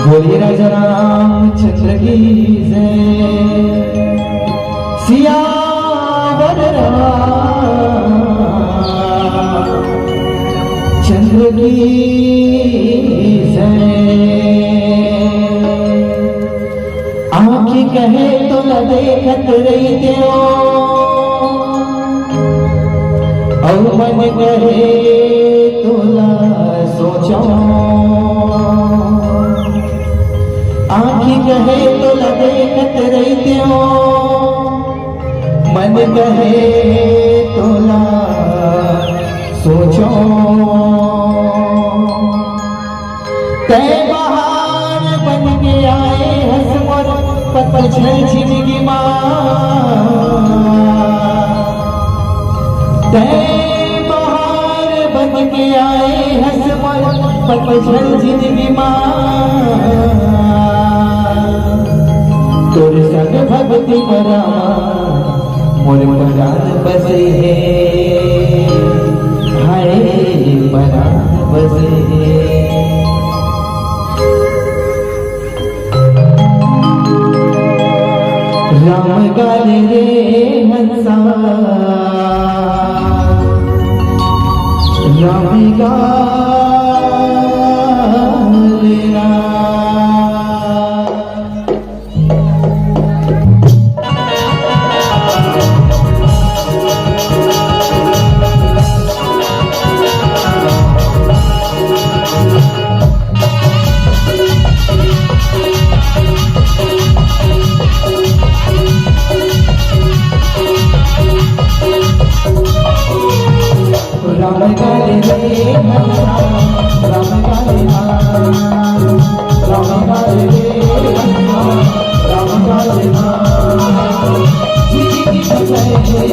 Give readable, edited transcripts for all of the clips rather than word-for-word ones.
बोलिए राजा रामचंद्र की जय। सियावर रामचंद्र की जय। आँखी कहे तो न देखत रही देओ, और मन कहे तो न सोचो। आँखी कहे तो न देखत रहते हो, मन कहे तो न सोचो। तय बहार बन के आए हंस मोर पतझड़ जिंदगी माँ। तय बहार बन के आए हंस मोर पतझड़ जिंदगी माँ। तोर संग भक्ति परामा मोर परान बसे है। हाय परान बसे है। राम गाले रे हंसा, राम गाले राम। राम गाले रे हंसा, राम गाले राम। राम गाले रे हंसा, राम गाले राम। जिंदगी बचाए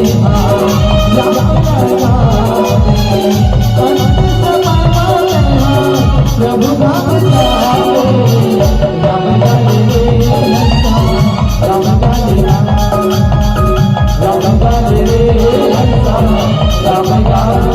राम गाले राम। अनंत समय प्रभु नाम गावे। राम गाले रे हंसा, राम गाले राम। राम गाले रे हंसा, राम गाले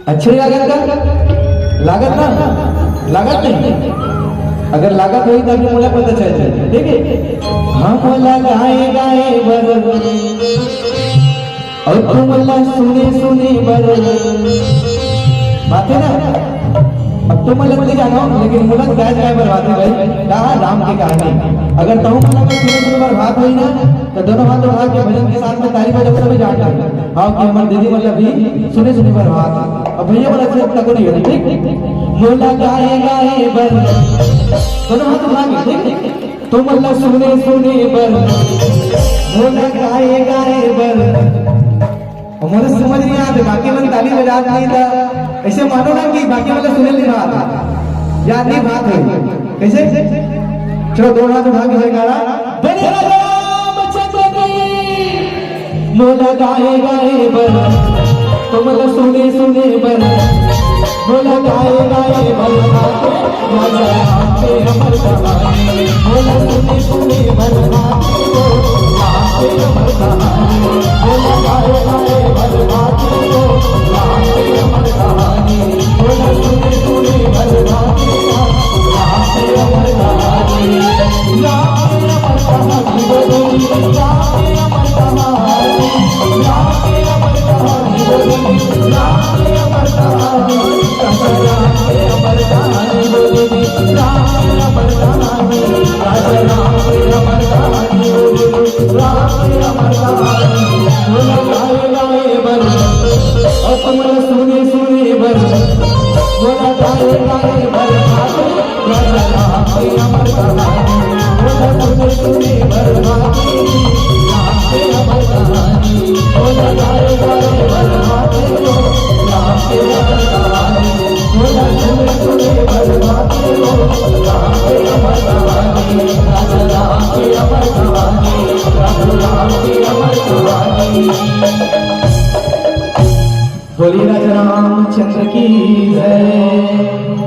अच्छी लागत का लागत ना लागत नहीं। अगर लागत हुई तो अभी मुझे पता चल जाए। ठीक है, हम लगाए गाए बरबरी और तुम अल्लाह सुने सुने बर बात है ना। अब तुम अलग नहीं जानो लेकिन मुलक गाय गाय बर्बाद है भाई कहा राम की कहानी। अगर तहु मना में सुने सुने बर्बाद हुई ना तो दोनों हाथ उठा के भजन के साथ में ताली बजाओ तभी जाता है। आओ कि हमारे दीदी मतलब भी सुने सुने बर्बाद। अब भैया वाला से तक नहीं है ठीक। मोला गाए गाए बर दोनों हाथ उठा के ठीक। तुम अल्लाह सुने सुने बर मोला गाए गाए बर। हमारे समझ नहीं आता बाकी मन ताली बजा नहीं था ऐसे मानो ना कि बाकी वाला सुने नहीं रहा था याद नहीं बात है कैसे। चलो दो हाथ उठा के गाना बने रामचंद्र की मोला गाए गाए बर तुम अल्लाह सुने सुने बर मोला गाए गाए बर मोला आपके अमर कहानी मोला सुने सुने बर आपके अमर कहानी मोला गाए गाए बर आपके अमर कहानी मोला सुने सुने बर आपके अमर कहानी आपके अमर कहानी बोली आपके अमर कहानी आपके अमर कहानी बोली आपके अमर कहानी राजा अमर कहानी बोली राम अमर कहानी राजा अमर कहानी बोली राम अमर कहानी बोला गाए गाए बर और तुम सुने सुने बर बोला गाए गाए बर राजा अमर कहानी बोला सुने सुने बर राम अमर कहानी बोला गाए गाए बर राम अमर कहानी बोला सुने सुने बर राम अमर कहानी राजा अमर कहानी राम अमर कहानी। बोली राजा रामचंद्र की जय।